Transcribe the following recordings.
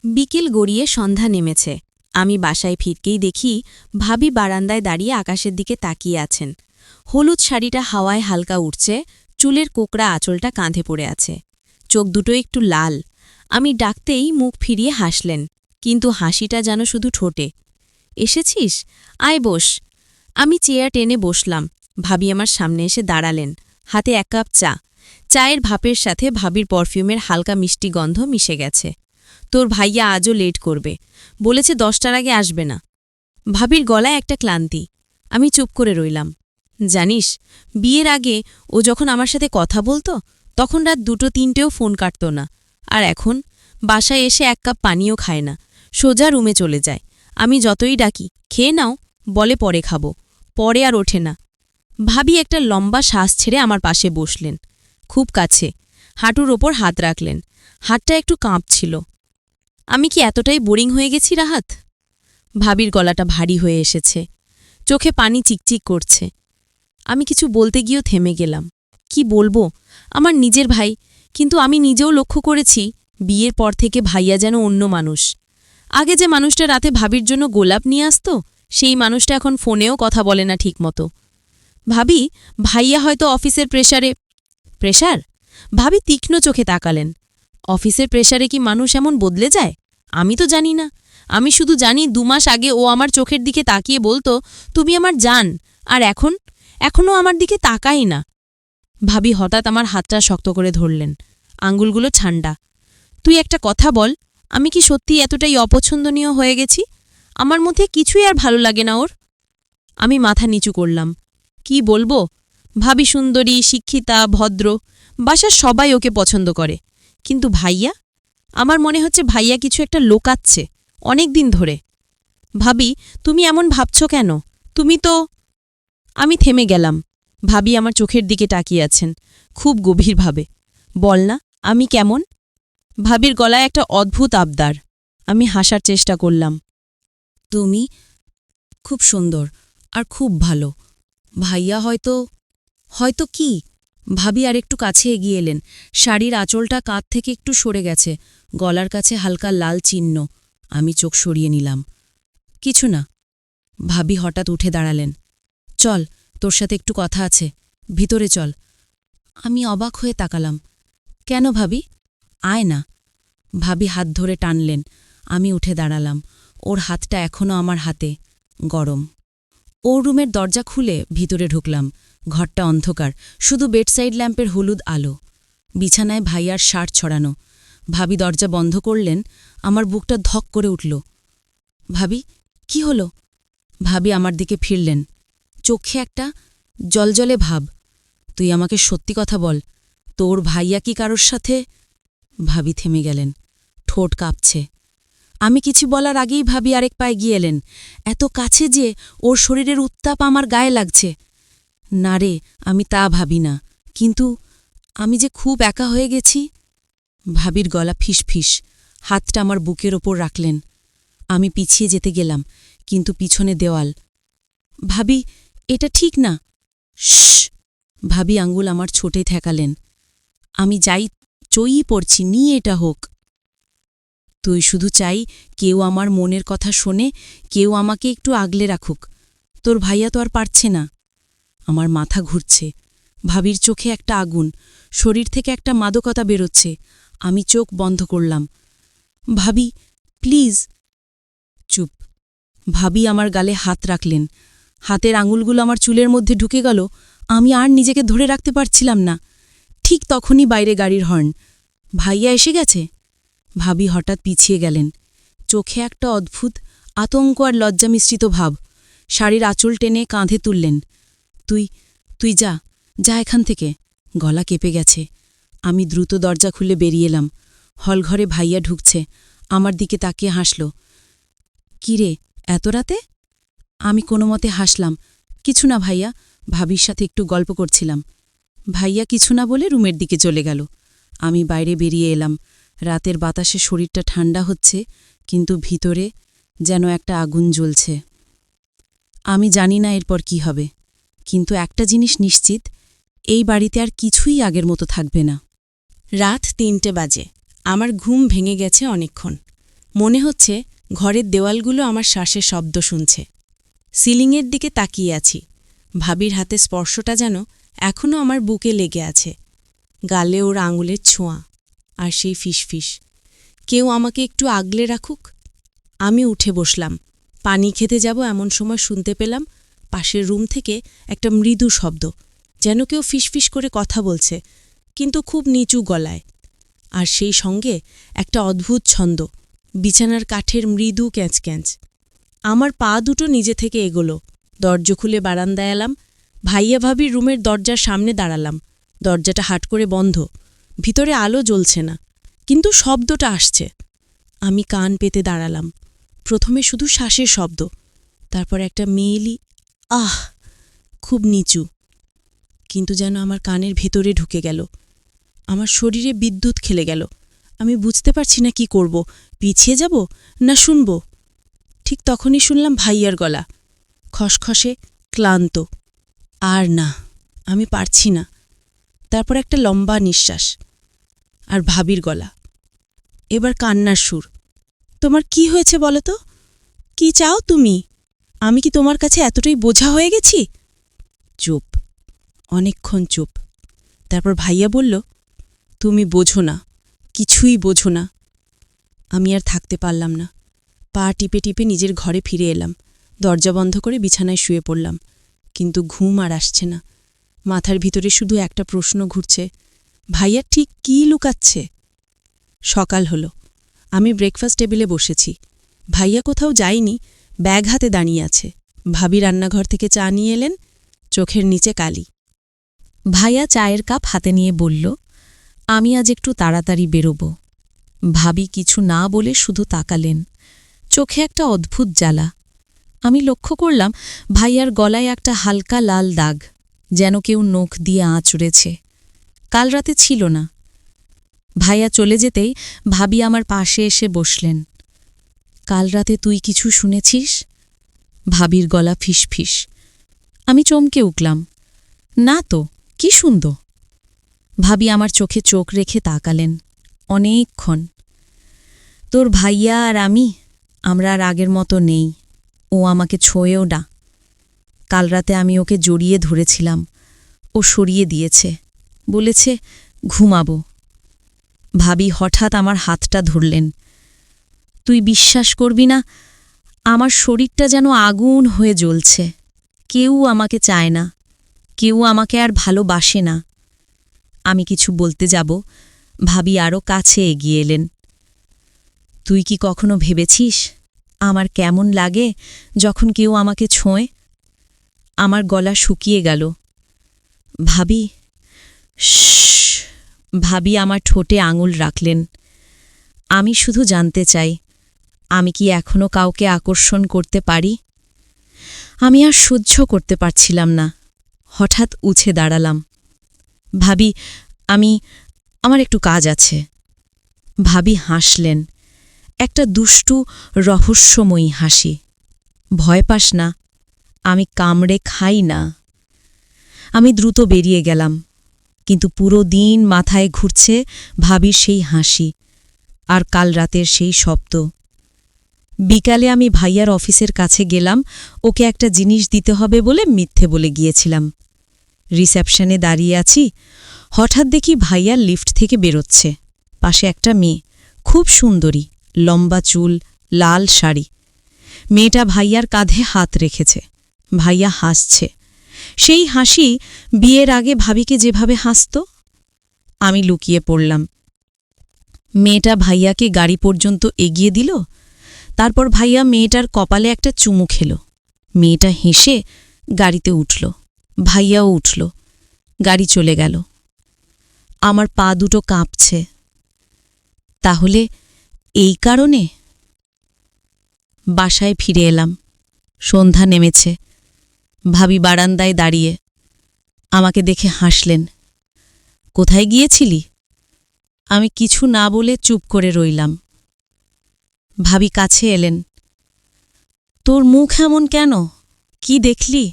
বিকেল গড়িয়ে সন্ধ্যা নেমেছে। আমি বাসায় ফিরকেই দেখি ভাবি বারান্দায় দাঁড়িয়ে আকাশের দিকে তাকিয়ে আছেন। হলুদ শাড়িটা হাওয়ায় হালকা উঠছে, চুলের কোকড়া আঁচলটা কাঁধে পড়ে আছে, চোখ দুটো একটু লাল। আমি ডাকতেই মুখ ফিরিয়ে হাসলেন, কিন্তু হাসিটা যেন শুধু ঠোঁটে। এসেছিস? আয় বস। আমি চেয়ার টেনে বসলাম। ভাবি আমার সামনে এসে দাঁড়ালেন, হাতে 1 কাপ চা। চায়ের ভাপের সাথে ভাবির পারফিউমের হালকা মিষ্টি গন্ধ মিশে গেছে। তোর ভাইয়া আজও লেট করবে, বলেছে 10টার আগে আসবে না। ভাবির গলায় একটা ক্লান্তি। আমি চুপ করে রইলাম। জানিস, বিয়ের আগে ও যখন আমার সাথে কথা বলতো, তখন রাত 2-3টেও ফোন কাটত না। আর এখন বাসায় এসে 1 কাপ পানিও খায় না, সোজা রুমে চলে যায়। আমি যতই ডাকি খেয়ে নাও, বলে পরে খাবো, পরে আর ওঠে না। ভাবি একটা লম্বা শ্বাস ছেড়ে আমার পাশে বসলেন, খুব কাছে, হাঁটুর ওপর হাত রাখলেন। হাতটা একটু কাঁপছিল। আমি কি এতটাই বোরিং হয়ে গেছি রাহাত? ভাবির গলাটা ভারী হয়ে এসেছে, চোখে পানি চিকচিক করছে। আমি কিছু বলতে গিয়েও থেমে গেলাম। কি বলবো? আমার নিজের ভাই, কিন্তু আমি নিজেও লক্ষ্য করেছি বিয়ের পর থেকে ভাইয়া যেন অন্য মানুষ। আগে যে মানুষটা রাতে ভাবির জন্য গোলাপ নিয়ে আসত, সেই মানুষটা এখন ফোনেও কথা বলে না ঠিকমতো। ভাবি, ভাইয়া হয়তো অফিসের প্রেসারে। প্রেসার? ভাবি তীক্ষ্ণ চোখে তাকালেন। অফিসের প্রেসারে কি মানুষ এমন বদলে যায়? আমি তো জানি না। আমি শুধু জানি 2 মাস আগে ও আমার চোখের দিকে তাকিয়ে বলতো, তুমি আমার জান। আর এখনও আমার দিকে তাকাই না। ভাবি হঠাৎ আমার হাতটা শক্ত করে ধরলেন, আঙ্গুলগুলো ঠান্ডা। তুই একটা কথা বল, আমি কি সত্যি এতটাই অপছন্দনীয় হয়ে গেছি? আমার মধ্যে কিছুই আর ভালো লাগে না ওর। আমি মাথা নিচু করলাম। কি বলবো? ভাবি সুন্দরী, শিক্ষিতা, ভদ্র, বাসার সবাই ওকে পছন্দ করে। কিন্তু ভাইয়া? আমার মনে হচ্ছে ভাইয়া কিছু একটা লোকাচ্ছে, অনেক দিন ধরে। ভাবি, তুমি এমন ভাবছ কেন? তুমি তো। আমি থেমে গেলাম। ভাবি আমার চোখের দিকে তাকিয়ে আছেন, খুব গভীরভাবে। বল না, আমি কেমন? ভাবির গলায় একটা অদ্ভুত আবদার। আমি হাসার চেষ্টা করলাম। তুমি খুব সুন্দর আর খুব ভালো। ভাইয়া হয়তো। হয়তো কি? ভাবি আর একটু কাছে এগিয়ে এলেন। শাড়ির আঁচলটা কাঁধ থেকে একটু সরে গেছে, গলার কাছে হালকা লাল চিহ্ন। আমি চোখ সরিয়ে নিলাম। কিছু না। ভাবি হঠাৎ উঠে দাঁড়ালেন। চল, তোর সাথে একটু কথা আছে, ভিতরে চল। আমি অবাক হয়ে তাকালাম। কেন ভাবি? আয় না। ভাবি হাত ধরে টানলেন। আমি উঠে দাঁড়ালাম। ওর হাতটা এখনও আমার হাতে, গরম। ওর রুমের দরজা খুলে ভিতরে ঢুকলাম। ঘরটা অন্ধকার, শুধু বেডসাইড ল্যাম্পের হলুদ আলো। বিছানায় ভাইয়ার শার্ট ছড়ানো। ভাবি দরজা বন্ধ করলেন। আমার বুকটা ধক করে উঠল। ভাবি, কি হলো? ভাবি আমার দিকে ফিরলেন, চোখে একটা জলজলে ভাব। তুই আমাকে সত্যি কথা বল, তোর ভাইয়া কি কারোর সাথে? ভাবি থেমে গেলেন, ঠোঁট কাঁপছে। আমি কিছু বলার আগেই ভাবি আরেক পায়ে গিয়ে এলেন, এত কাছে যে ওর শরীরের উত্তাপ আমার গায়ে লাগছে। না রে, আমি তা ভাবি না, কিন্তু আমি যে খুব একা হয়ে গেছি। ভাবির গলা ফিসফিস, হাতটা আমার বুকের ওপর রাখলেন। আমি পিছিয়ে যেতে গেলাম, কিন্তু পিছনে দেওয়াল। ভাবি, এটা ঠিক না। শশ! ভাবি আঙ্গুল আমার ছোটে ঠেকালেন। আমি যাই চই পড়ছি, নিয়ে এটা হোক। তুই শুধু চাই কেউ আমার মনের কথা শোনে, কেউ আমাকে একটু আগলে রাখুক। তোর ভাইয়া তো আর পারছে না। আমার মাথা ঘুরছে। ভাবির চোখে একটা আগুন, শরীর থেকে একটা মাদকতা বেরোচ্ছে। আমি চোখ বন্ধ করলাম। ভাবি, প্লিজ। চুপ। ভাবি আমার গালে হাত রাখলেন। হাতের আঙুলগুলো আমার চুলের মধ্যে ঢুকে গেল। আমি আর নিজেকে ধরে রাখতে পারছিলাম না। ঠিক তখনই বাইরে গাড়ির হর্ন। ভাইয়া এসে গেছে। ভাবি হঠাৎ পিছিয়ে গেলেন, চোখে একটা অদ্ভুত আতঙ্ক আর লজ্জা মিশ্রিত ভাব। শাড়ির আঁচল টেনে কাঁধে তুললেন। তুই তুই যা, যা এখান থেকে। গলা কেঁপে গেছে। আমি দ্রুত দরজা খুলে বেরিয়ে এলাম। হলঘরে ভাইয়া ঢুকছে, আমার দিকে তাকিয়ে হাসল। কি রে, এত রাতে? আমি কোনোমতে হাসলাম। কিছু না ভাইয়া, ভাবির সাথে একটু গল্প করছিলাম। ভাইয়া কিছু না বলে রুমের দিকে চলে গেল। আমি বাইরে বেরিয়ে এলাম। রাতের বাতাসে শরীরটা ঠান্ডা হচ্ছে, কিন্তু ভিতরে যেন একটা আগুন জ্বলছে। আমি জানি না এরপর কি হবে, কিন্তু একটা জিনিস নিশ্চিত, এই বাড়িতে আর কিছুই আগের মতো থাকবে না। রাত 3টে বাজে। আমার ঘুম ভেঙে গেছে অনেকক্ষণ। মনে হচ্ছে ঘরের দেওয়ালগুলো আমার শ্বাসের শব্দ শুনছে। সিলিংয়ের দিকে তাকিয়ে আছি। ভাবির হাতে স্পর্শটা যেন এখনও আমার বুকে লেগে আছে। গালে ওর আঙুলের ছোঁয়া, আর সেই ফিসফিস, কেউ আমাকে একটু আগলে রাখুক। আমি উঠে বসলাম। পানি খেতে যাব এমন সময় শুনতে পেলাম পাশের রুম থেকে একটা মৃদু শব্দ, যেন কেউ ফিসফিস করে কথা বলছে, কিন্তু খুব নিচু গলায়। আর সেই সঙ্গে একটা অদ্ভুত ছন্দ, বিছানার কাঠের মৃদু ক্যাঁচ। আমার পা দুটো নিজে থেকে এগোলো। দরজা খুলে বারান্দায় এলাম। ভাইয়া ভাবির রুমের দরজার সামনে দাঁড়ালাম। দরজাটা হাট করে বন্ধ। ভিতরে আলো জ্বলছে না, কিন্তু শব্দটা আসছে। আমি কান পেতে দাঁড়ালাম। প্রথমে শুধু শ্বাসের শব্দ, তারপর একটা মেয়েলি আহ, খুব নিচু, কিন্তু যেন আমার কানের ভেতরে ঢুকে গেল। আমার শরীরে বিদ্যুৎ খেলে গেল। আমি বুঝতে পারছি না কি করব, পিছিয়ে যাব না শুনব। ঠিক তখনই শুনলাম ভাইয়ার গলা, খসখসে, ক্লান্ত। আর না, আমি পারছি না। তারপর একটা লম্বা নিঃশ্বাস, আর ভাবির গলা। এবার কান্নার সুর। তোমার কি হয়েছে বলো তো? কি চাও তুমি? আমি কি তোমার কাছে এতটাই বোঝা হয়ে গেছি? চুপ, অনেকক্ষণ চুপ। তারপর ভাইয়া বলল, তুমি বোঝো না, কিছুই বোঝো না। আমি আর থাকতে পারলাম না। পা টিপে টিপে নিজের ঘরে ফিরে এলাম। দরজা বন্ধ করে বিছানায় শুয়ে পড়লাম। কিন্তু ঘুম আর আসছে না। মাথার ভিতরে শুধু একটা প্রশ্ন ঘুরছে, ভাইয়া ঠিক কী লুকাচ্ছে? সকাল হলো। আমি ব্রেকফাস্ট টেবিলে বসেছি। ভাইয়া কোথাও যায়নি, ব্যাগ হাতে দাঁড়িয়ে আছে। ভাবি রান্নাঘর থেকে চা নিয়ে এলেন, চোখের নিচে কালি। ভাইয়া চায়ের কাপ হাতে নিয়ে বলল, আমি আজ একটু তাড়াতাড়ি বেরোব। ভাবি কিছু না বলে শুধু তাকালেন। চোখে একটা অদ্ভুত জ্বালা। আমি লক্ষ্য করলাম ভাইয়ার গলায় একটা হালকা লাল দাগ, যেন কেউ নখ দিয়ে আঁচড়েছে। কাল রাতে ছিল না। ভাইয়া চলে যেতেই ভাবি আমার পাশে এসে বসলেন। কাল রাতে তুই কিছু শুনেছিস? ভাবির গলা ফিসফিস। আমি চমকে উঠলাম। না তো, কি শুনদ? ভাবি আমার চোখে চোখ রেখে তাকালেন অনেকক্ষণ। তোর ভাইয়া আর আমরা আর আগের মতো নেই। ও আমাকে ছোঁয়েও না। কাল রাতে আমি ওকে জড়িয়ে ধরেছিলাম, ও সরিয়ে দিয়েছে, বলেছে ঘুমাবো। ভাবি হঠাৎ আমার হাতটা ধরলেন। তুই বিশ্বাস করবি না, আমার শরীরটা যেন আগুন হয়ে জ্বলছে। কেউ আমাকে চায় না, কেউ আমাকে আর ভালোবাসে না। আমি কিছু বলতে যাব, ভাবি আরও কাছে এগিয়ে এলেন। তুই কি কখনো ভেবেছিস আমার কেমন লাগে যখন কেউ আমাকে ছোঁয়? আমার গলা শুকিয়ে গেল। ভাবি, শশ। ভাবি আমার ঠোঁটে আঙুল রাখলেন। আমি শুধু জানতে চাই, আমি কি এখনো কাউকে আকর্ষণ করতে পারি? আমি আর সহ্য করতে পারছিলাম না। হঠাৎ উঠে দাঁড়ালাম। ভাবি, আমার একটু কাজ আছে। ভাবি হাসলেন, একটা দুষ্টু রহস্যময়ী হাসি। ভয় পাস না, আমি কামড়ে খাই না। আমি দ্রুত বেরিয়ে গেলাম, কিন্তু পুরো দিন মাথায় ঘুরছে ভাবির সেই হাসি আর কাল রাতের সেই শব্দ। বিকালে আমি ভাইয়ার অফিসের কাছে গেলাম, ওকে একটা জিনিস দিতে হবে বলে মিথ্যে বলে গিয়েছিলাম। রিসেপশনে দাঁড়িয়ে আছি, হঠাৎ দেখি ভাইয়া লিফট থেকে বেরোচ্ছে। পাশে একটা মেয়ে, খুব সুন্দরী, লম্বা চুল, লাল শাড়ি। মেয়েটা ভাইয়ার কাঁধে হাত রেখেছে। ভাইয়া হাসছে, সেই হাসি বিয়ের আগে ভাবিকে যেভাবে হাসত। আমি লুকিয়ে পড়লাম। মেয়েটা ভাইয়াকে গাড়ি পর্যন্ত এগিয়ে দিল। তারপর ভাইয়া মেয়েটার কপালে একটা চুমু খেল। মেয়েটা হেসে গাড়িতে উঠল, ভাইয়াও উঠল। গাড়ি চলে গেল। আমার পা দুটো কাঁপছে। তাহলে এই কারণে? বাসায় ফিরে এলাম। সন্ধ্যা নেমেছে। ভাবি বারান্দায় দাঁড়িয়ে আমাকে দেখে হাসলেন। কোথায় গিয়েছিলি? আমি কিছু না বলে চুপ করে রইলাম। ভাবি কাছে এলেন। তোর মুখ এমন কেন? কি দেখলি?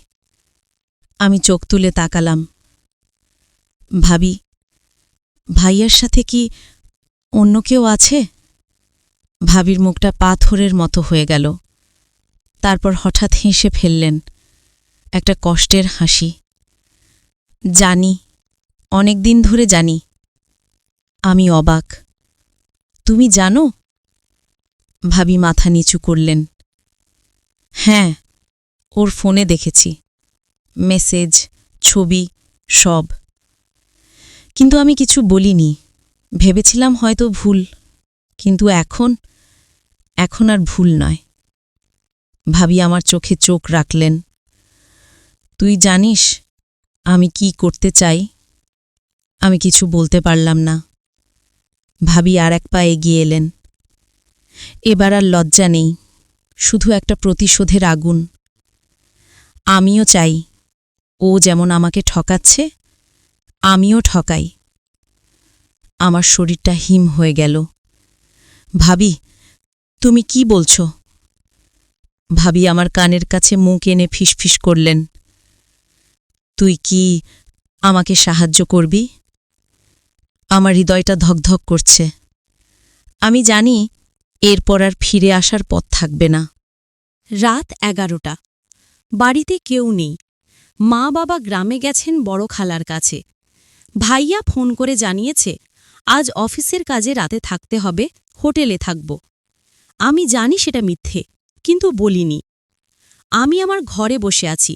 আমি চোখ তুলে তাকালাম। ভাবি, ভাইয়ার সাথে কি অন্য কেউ আছে? ভাবির মুখটা পাথরের মতো হয়ে গেল। তারপর হঠাৎ হেসে ফেললেন, একটা কষ্টের হাসি। জানি, অনেক দিন ধরে জানি। আমি অবাক। তুমি জানো? ভাবি মাথা নিচু করলেন। হ্যাঁ, ওর ফোনে দেখেছি, মেসেজ, ছবি, সব। কিন্তু আমি কিছু বলিনি, ভেবেছিলাম হয়তো ভুল। কিন্তু এখন আর ভুল নয়। ভাবি আমার চোখে চোখ রাখলেন। তুই জানিস আমি কি করতে চাই? আমি কিছু বলতে পারলাম না। ভাবি আর এক পা এগিয়ে এলেন। এবার আর লজ্জা নেই, শুধু একটা প্রতিশোধের আগুন। আমিও চাই ও যেমন আমাকে ঠকাচ্ছে, আমিও ঠকাই। আমার শরীরটা হিম হয়ে গেল। ভাবি, তুমি কি বলছো? ভাবি আমার কানের কাছে মুখ এনে ফিসফিস করলেন। তুই কি আমাকে সাহায্য করবি? আমার হৃদয়টা ধকধক করছে। আমি জানি এরপর আর ফিরে আসার পথ থাকবে না। রাত 11টা। বাড়িতে কেউ নেই। মা বাবা গ্রামে গেছেন বড় খালার কাছে। ভাইয়া ফোন করে জানিয়েছে আজ অফিসের কাজে রাতে থাকতে হবে, হোটেলে থাকব। আমি জানি সেটা মিথ্যে, কিন্তু বলিনি। আমি আমার ঘরে বসে আছি,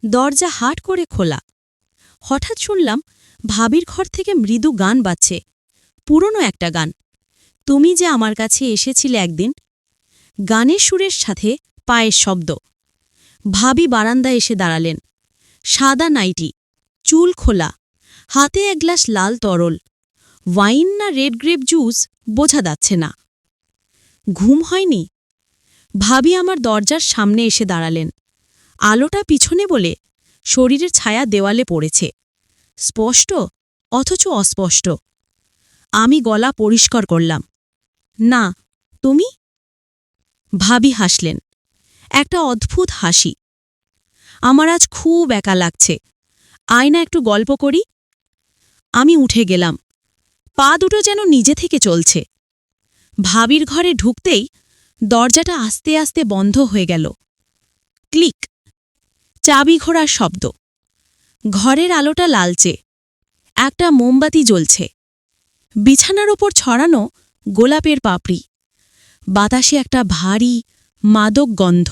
দরজা হাট করে খোলা। হঠাৎ শুনলাম ভাবির ঘর থেকে মৃদু গান বাজছে, পুরনো একটা গান। তুমি যে আমার কাছে এসেছিলে একদিন। গানের সুরের সাথে পায়ের শব্দ। ভাবি বারান্দায় এসে দাঁড়ালেন। সাদা নাইটি, চুল খোলা, হাতে এক গ্লাস লাল তরল। ওয়াইন না রেড গ্রেপ জুস বোঝা যাচ্ছে না। ঘুম হয়নি? ভাবি আমার দরজার সামনে এসে দাঁড়ালেন। আলোটা পিছনে বলে শরীরের ছায়া দেওয়ালে পড়েছে, স্পষ্ট অথচ অস্পষ্ট। আমি গলা পরিষ্কার করলাম, না, তুমি? ভাবি হাসলেন, একটা অদ্ভুত হাসি। আমার আজ খুব একা লাগছে, আয়না একটু গল্প করি। আমি উঠে গেলাম, পা দুটো যেন নিজে থেকে চলছে। ভাবির ঘরে ঢুকতেই দরজাটা আস্তে আস্তে বন্ধ হয়ে গেল। ক্লিক, চাবি ঘোরার শব্দ। ঘরের আলোটা লালচে, একটা মোমবাতি জ্বলছে। বিছানার ওপর ছড়ানো গোলাপের পাপড়ি, বাতাসে একটা ভারী মাদক গন্ধ।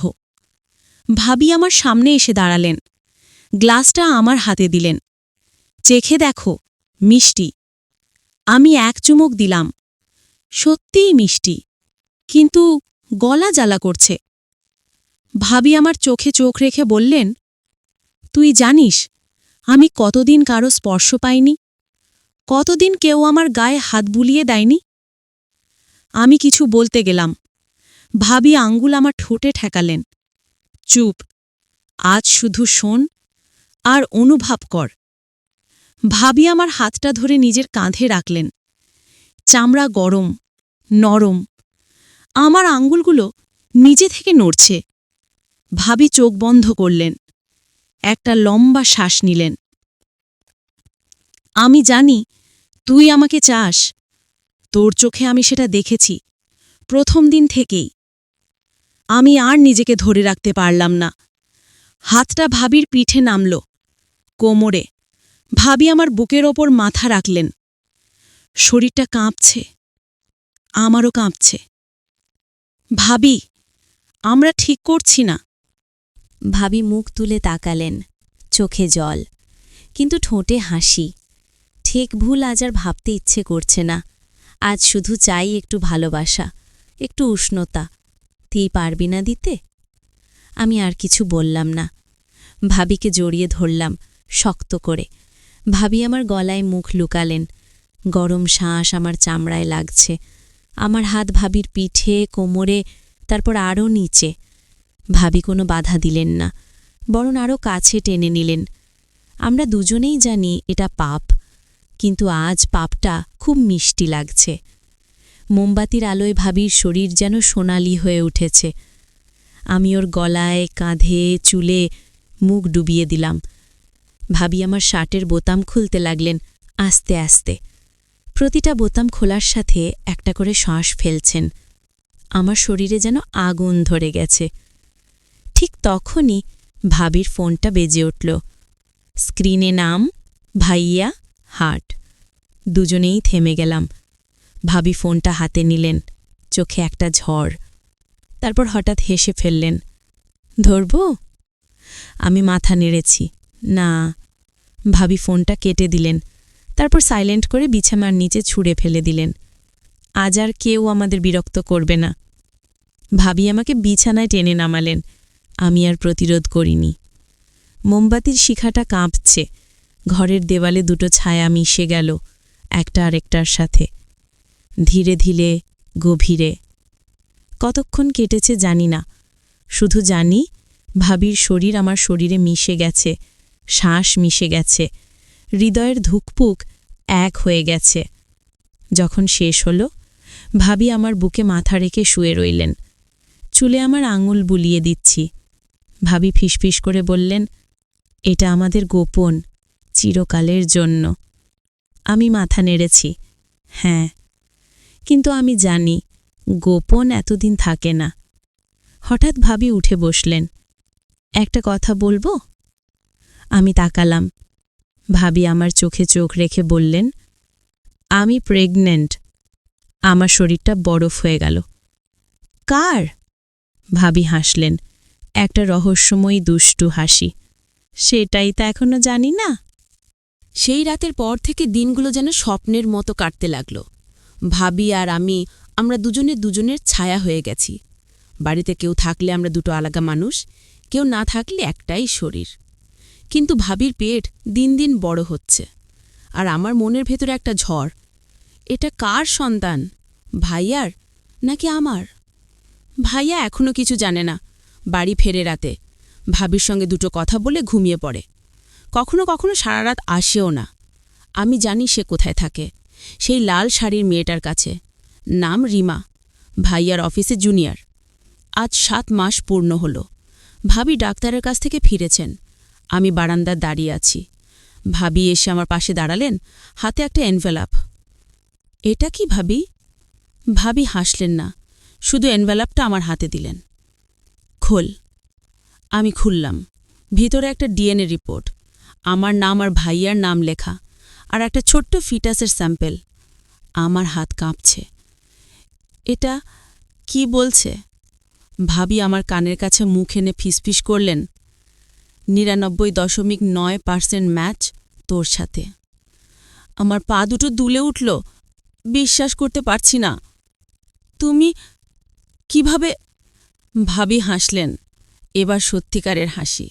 ভাবি আমার সামনে এসে দাঁড়ালেন, গ্লাসটা আমার হাতে দিলেন। চেখে দেখো, মিষ্টি। আমি এক চুমুক দিলাম, সত্যিই মিষ্টি, কিন্তু গলা জ্বালা করছে। ভাবি আমার চোখে চোখ রেখে বললেন, তুই জানিস আমি কতদিন কারো স্পর্শ পাইনি? কতদিন কেউ আমার গায়ে হাত বুলিয়ে দেয়নি? আমি কিছু বলতে গেলাম, ভাবি আঙ্গুল আমার ঠোঁটে ঠেকালেন। চুপ, আজ শুধু শোন আর অনুভব কর। ভাবি আমার হাতটা ধরে নিজের কাঁধে রাখলেন। চামড়া গরম, নরম। আমার আঙ্গুলগুলো নিজে থেকে নড়ছে। ভাবি চোখ বন্ধ করলেন, একটা লম্বা শ্বাস নিলেন। আমি জানি তুই আমাকে চাস, তোর চোখে আমি সেটা দেখেছি, প্রথম দিন থেকেই। আমি আর নিজেকে ধরে রাখতে পারলাম না। হাতটা ভাবির পিঠে নামল, কোমরে। ভাবি আমার বুকের ওপর মাথা রাখলেন। শরীরটা কাঁপছে, আমারও কাঁপছে। ভাবি, আমরা ঠিক করছি না। ভাবি মুখ তুলে তাকালেন, চোখে জল, কিন্তু ঠোঁটে হাসি। ঠিক ভুল আজ আর ভাবতে ইচ্ছে করছে না। আজ শুধু চাই একটু ভালোবাসা, একটু উষ্ণতা। তুই পারবি না দিতে? আমি আর কিছু বললাম না। ভাবিকে জড়িয়ে ধরলাম শক্ত করে। ভাবি আমার গলায় মুখ লুকালেন। গরম শ্বাস আমার চামড়ায় লাগছে। আমার হাত ভাবির পিঠে, কোমরে, তারপর আরও নিচে। ভাবি কোনো বাধা দিলেন না, বরং আরও কাছে টেনে নিলেন। আমরা দুজনেই জানি এটা পাপ, কিন্তু আজ পাপটা খুব মিষ্টি লাগছে। মোমবাতির আলোয় ভাবির শরীর যেন সোনালি হয়ে উঠেছে। আমি ওর গলায়, কাঁধে, চুলে মুখ ডুবিয়ে দিলাম। ভাবি আমার শার্টের বোতাম খুলতে লাগলেন আস্তে আস্তে। প্রতিটা বোতাম খোলার সাথে একটা করে শ্বাস ফেলছেন। আমার শরীরে যেন আগুন ধরে গেছে। ঠিক তখনই ভাবির ফোনটা বেজে উঠল। স্ক্রিনে নাম ভাইয়া হার্ট। দুজনেই থেমে গেলাম। ভাবি ফোনটা হাতে নিলেন, চোখে একটা ঝড়। তারপর হঠাৎ হেসে ফেললেন। ধরব? আমি মাথা নেড়েছি। না। ভাবি ফোনটা কেটে দিলেন, তারপর সাইলেন্ট করে বিছানার নিচে ছুঁড়ে ফেলে দিলেন। আজ আর কেউ আমাদের বিরক্ত করবে না। ভাবি আমাকে বিছানায় টেনে নামালেন। আমি আর প্রতিরোধ করিনি। মোমবাতির শিখাটা কাঁপছে। ঘরের দেওয়ালে দুটো ছায়া মিশে গেল, একটা আরেকটার সাথে, ধীরে ধীরে, গভীরে। কতক্ষণ কেটেছে জানি না, শুধু জানি ভাবির শরীর আমার শরীরে মিশে গেছে, শ্বাস মিশে গেছে, হৃদয়ের ধুকপুক এক হয়ে গেছে। যখন শেষ হল, ভাবি আমার বুকে মাথা রেখে শুয়ে রইলেন। চুলে আমার আঙুল বুলিয়ে দিচ্ছি। ভাবি ফিসফিস করে বললেন, এটা আমাদের গোপন, চিরকালের জন্য। আমি মাথা নেড়েছি। হ্যাঁ, কিন্তু আমি জানি গোপন এতদিন থাকে না। হঠাৎ ভাবি উঠে বসলেন। একটা কথা বলবো? আমি তাকালাম। ভাবি আমার চোখে চোখ রেখে বললেন, আমি প্রেগন্যান্ট। আমার শরীরটা বরফ হয়ে গেল। কার? ভাবি হাসলেন, একটা রহস্যময়ী দুষ্টু হাসি। সেটাই তা এখনো জানি না। সেই রাতের পর থেকে দিনগুলো যেন স্বপ্নের মতো কাটতে লাগল। ভাবি আর আমরা দুজনের ছায়া হয়ে গেছি। বাড়িতে কেউ থাকলে আমরা দুটো আলাদা মানুষ, কেউ না থাকলে একটাই শরীর। কিন্তু ভাবির পেট দিন দিন বড় হচ্ছে, আর আমার মনের ভেতরে একটা ঝড়। এটা কার সন্তান, ভাইয়ার নাকি আমার? ভাইয়া এখনও কিছু জানে না। বাড়ি ফেরে রাতে, ভাবির সঙ্গে দুটো কথা বলে ঘুমিয়ে পড়ে। কখনো কখনো সারা রাত আসেও না। আমি জানি সে কোথায় থাকে, সেই লাল শাড়ির মেয়েটার কাছে। নাম রিমা, ভাইয়ার অফিসে জুনিয়র। আজ 7 মাস পূর্ণ হল। ভাবি ডাক্তারের কাছ থেকে ফিরেছেন। আমি বারান্দায় দাঁড়িয়ে আছি। ভাবি এসে আমার পাশে দাঁড়ালেন, হাতে একটা এনভেলাপ। এটা কি ভাবি? ভাবি হাসলেন না, শুধু এনভেলাপটা আমার হাতে দিলেন। খোল। আমি খুললাম। ভিতরে একটা ডিএনএ রিপোর্ট, আমার নাম আর ভাইয়ার নাম লেখা, আর একটা ছোট্ট ফিটাসের স্যাম্পেল। আমার হাত কাঁপছে। এটা কি বলছে? ভাবি আমার কানের কাছে মুখ এনে ফিসফিস করলেন, 99.9% ম্যাচ তোর সাথে। আমার পা দুটো দুলে উঠল। বিশ্বাস করতে পারছি না। তুমি কিভাবে? ভাবি হাসলেন, এবার সত্যিকারের হাসি।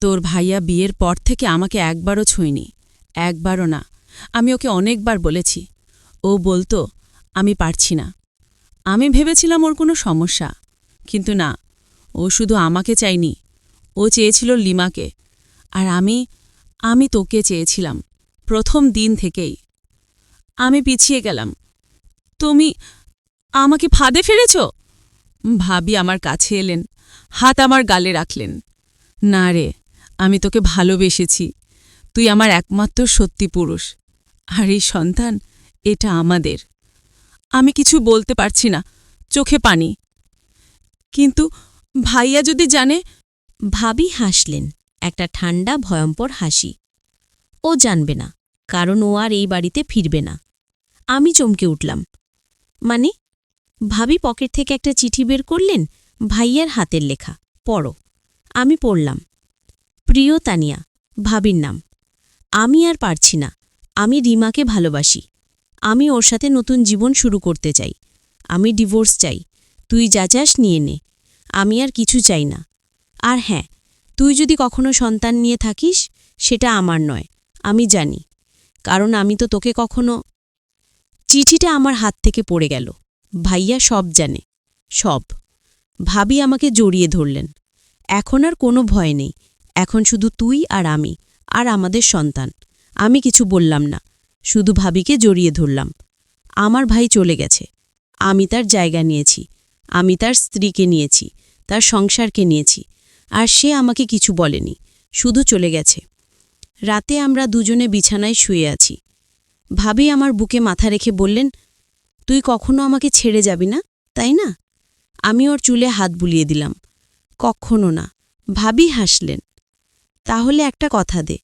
তোর ভাইয়া বিয়ের পর থেকে আমাকে একবারও ছুঁয়নি, একবারও না। আমি ওকে অনেকবার বলেছি। ও বলতো আমি পারছি না। আমি ভেবেছিলাম ওর কোনো সমস্যা, কিন্তু না, ও শুধু আমাকে চাইনি, ও চেয়েছিল লিমাকে। আর আমি তোকে চেয়েছিলাম, প্রথম দিন থেকেই। আমি পিছিয়ে গেলাম, তুমি আমাকে ফাঁদে ফেলেছ। ভাবি আমার কাছে এলেন, হাত আমার গালে রাখলেন। না রে, আমি তোকে ভালোবেসেছি। তুই আমার একমাত্র সত্যি পুরুষ, আর এই সন্তান, এটা আমাদের। আমি কিছু বলতে পারছি না, চোখে পানি। কিন্তু ভাইয়া যদি জানে? ভাবি হাসলেন, একটা ঠান্ডা ভয়ঙ্কর হাসি। ও জানবে না, কারণ ও আর এই বাড়িতে ফিরবে না। আমি চমকে উঠলাম। মানে? ভাবি পকেট থেকে একটা চিঠি বের করলেন, ভাইয়ার হাতের লেখা। পড়ো। আমি পড়লাম। প্রিয় তানিয়া, ভাবির নাম। আমি আর পারছি না। আমি রিমাকে ভালোবাসি। আমি ওর সাথে নতুন জীবন শুরু করতে চাই। আমি ডিভোর্স চাই। তুই যা চাস নিয়ে নে। আমি আর কিছু চাই না। আর হ্যাঁ, তুই যদি কখনো সন্তান নিয়ে থাকিস, সেটা আমার নয়, আমি জানি। কারণ আমি তো তোকে কখনো। চিঠিটা আমার হাত থেকে পড়ে গেল। ভাইয়া সব জানে, সব। ভাবি আমাকে জড়িয়ে ধরলেন। এখন আর কোনো ভয় নেই। এখন শুধু তুই আর আমি, আর আমাদের সন্তান। আমি কিছু বললাম না, শুধু ভাবিকে জড়িয়ে ধরলাম। আমার ভাই চলে গেছে, আমি তার জায়গা নিয়েছি। আমি তার স্ত্রীকে নিয়েছি, তার সংসারকে নিয়েছি। আর সে আমাকে কিছু বলেনি, শুধু চলে গেছে। রাতে আমরা দুজনে বিছানায় শুয়ে আছি। ভাবি আমার বুকে মাথা রেখে বললেন, তুই কখনো আমাকে ছেড়ে যাবি না? তাই না? আমি ওর চুলে হাত বুলিয়ে দিলাম। কখনো না। ভাবি হাসলেন। তাহলে একটা কথা দে,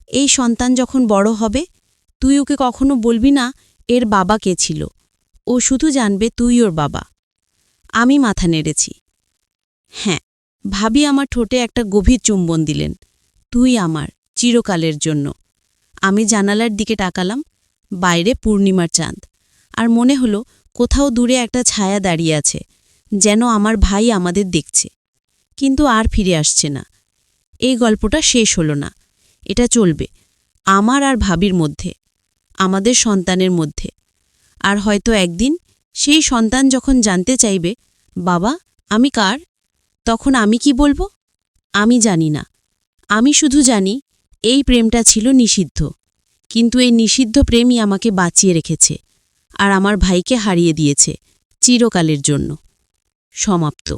এই সন্তান যখন বড় হবে তুই ওকে কখনো বলবি না এর বাবা কে ছিল, ও শুধু জানবে তুই ওর বাবা। আমি মাথা নেড়েছি। হ্যাঁ। ভাবি আমার ঠোঁটে একটা গভীর চুম্বন দিলেন। তুই আমার, চিরকালের জন্য। আমি জানালার দিকে তাকালাম। বাইরে পূর্ণিমার চাঁদ, আর মনে হলো কোথাও দূরে একটা ছায়া দাঁড়িয়ে আছে, যেন আমার ভাই আমাদের দেখছে, কিন্তু আর ফিরে আসছে না। এই গল্পটা শেষ হলো না, এটা চলবে আমার আর ভাবির মধ্যে, আমাদের সন্তানের মধ্যে। আর হয়তো একদিন সেই সন্তান যখন জানতে চাইবে, বাবা আমি কার, তখন আমি কি বলবো? আমি জানি না। আমি শুধু জানি এই প্রেমটা ছিল নিষিদ্ধ, কিন্তু এই নিষিদ্ধ প্রেমই আমাকে বাঁচিয়ে রেখেছে আর আমার ভাইকে হারিয়ে দিয়েছে চিরকালের জন্য। সমাপ্ত।